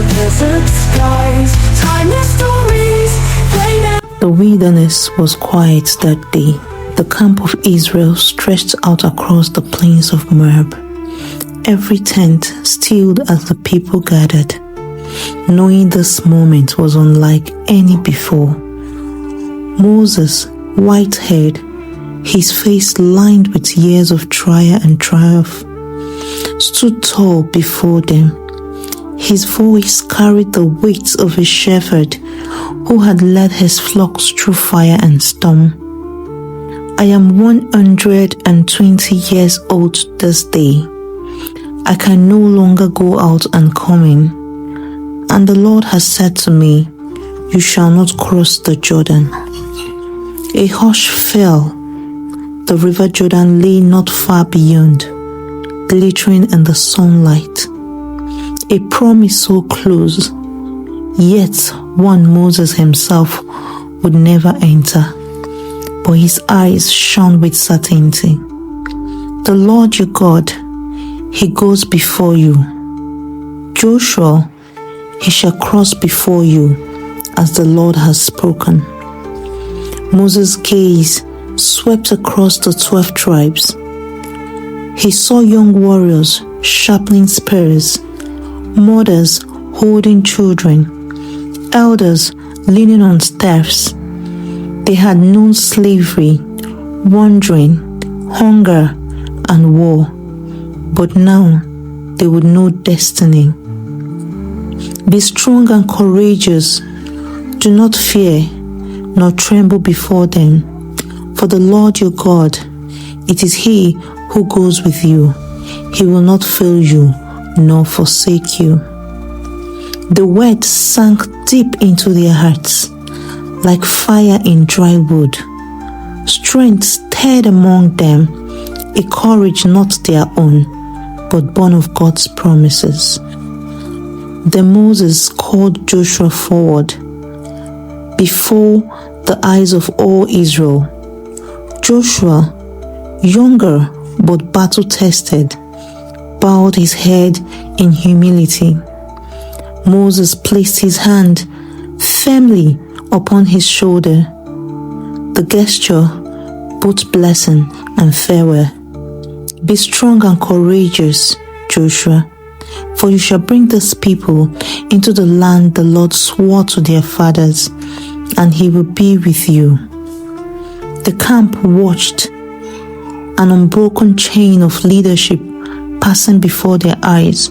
the desert skies. Timeless stories, they never. The wilderness was quiet that day. The camp of Israel stretched out across the plains of Moab. Every tent stilled as the people gathered, knowing this moment was unlike any before. Moses, white-haired, his face lined with years of trial and triumph, stood tall before them. His voice carried the weight of a shepherd who had led his flocks through fire and storm. I am 120 years old this day. I can no longer go out and come in. And the Lord has said to me, you shall not cross the Jordan. A hush fell. The river Jordan lay not far beyond, glittering in the sunlight. A promise so close, yet one Moses himself would never enter. But his eyes shone with certainty. The Lord your God, he goes before you. Joshua, he shall cross before you, as the Lord has spoken. Moses' gaze swept across the 12 tribes. He saw young warriors sharpening spears, mothers holding children, elders leaning on staffs. They had known slavery, wandering, hunger, and war, but now they would know destiny. Be strong and courageous. Do not fear, nor tremble before them. For the Lord your God, it is He who goes with you. He will not fail you, nor forsake you. The word sank deep into their hearts, like fire in dry wood. Strength stirred among them, a courage not their own, but born of God's promises. Then Moses called Joshua forward before the eyes of all Israel. Joshua, younger but battle-tested, bowed his head in humility. Moses placed his hand firmly upon his shoulder. The gesture both blessing and farewell. Be strong and courageous, Joshua, for you shall bring this people into the land the Lord swore to their fathers, and he will be with you. The camp watched, an unbroken chain of leadership passing before their eyes.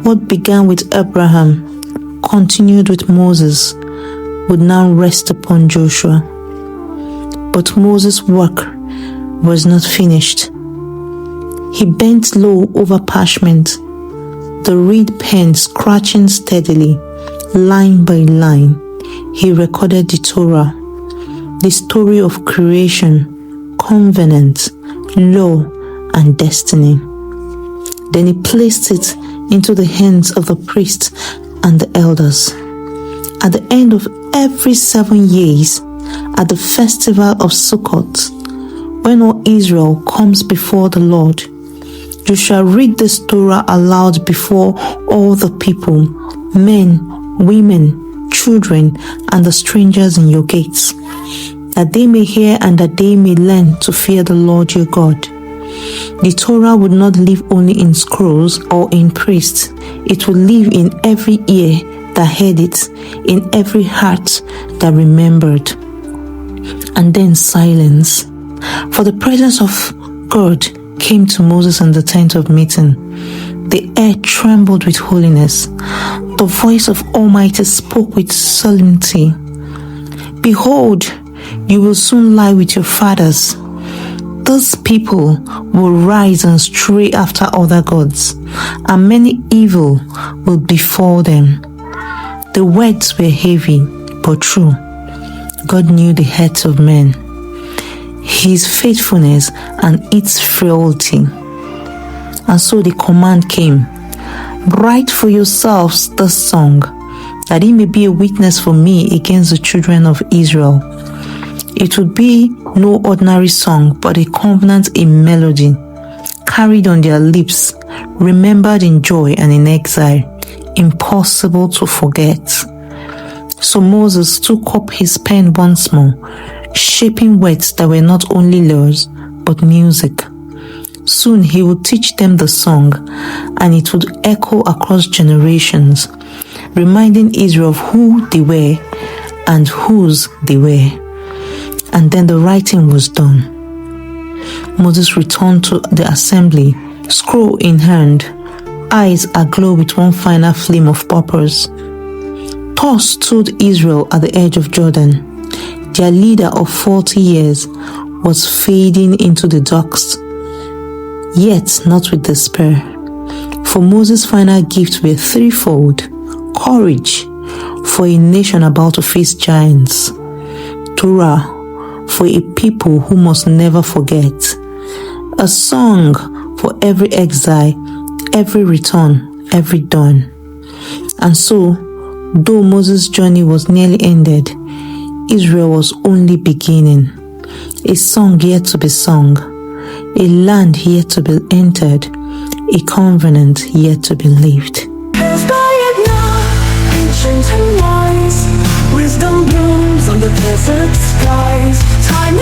What began with Abraham, continued with Moses, would now rest upon Joshua. But Moses' work was not finished. He bent low over parchment, the reed pen scratching steadily, line by line. He recorded the Torah, the story of creation, covenant, law, and destiny. Then he placed it into the hands of the priests and the elders. At the end of every 7 years, at the festival of Sukkot, when all Israel comes before the Lord, you shall read this Torah aloud before all the people, men, women, children, and the strangers in your gates, that they may hear and that they may learn to fear the Lord your God. The Torah would not live only in scrolls or in priests. It would live in every ear that heard it, in every heart that remembered. And then silence. For the presence of God came to Moses in the tent of meeting. The air trembled with holiness. The voice of Almighty spoke with solemnity. Behold, you will soon lie with your fathers. Those people will rise and stray after other gods, and many evil will befall them. The words were heavy, but true. God knew the hearts of men, his faithfulness and its frailty. And so the command came, write for yourselves this song, that it may be a witness for me against the children of Israel. It would be no ordinary song, but a covenant, a melody, carried on their lips, remembered in joy and in exile, impossible to forget. So Moses took up his pen once more, shaping words that were not only laws, but music. Soon he would teach them the song, and it would echo across generations, reminding Israel of who they were and whose they were. And then the writing was done. Moses returned to the assembly, scroll in hand, eyes aglow with one final flame of purpose. Thus stood Israel at the edge of Jordan. Their leader of 40 years was fading into the dust, yet not with despair. For Moses' final gifts were threefold: courage for a nation about to face giants, Torah for a people who must never forget, a song for every exile, every return, every dawn. And so, though Moses' journey was nearly ended, Israel was only beginning. A song yet to be sung, a land yet to be entered, a covenant yet to be lived. His diet now, ancient and wise. Wisdom blooms on the desert skies. Time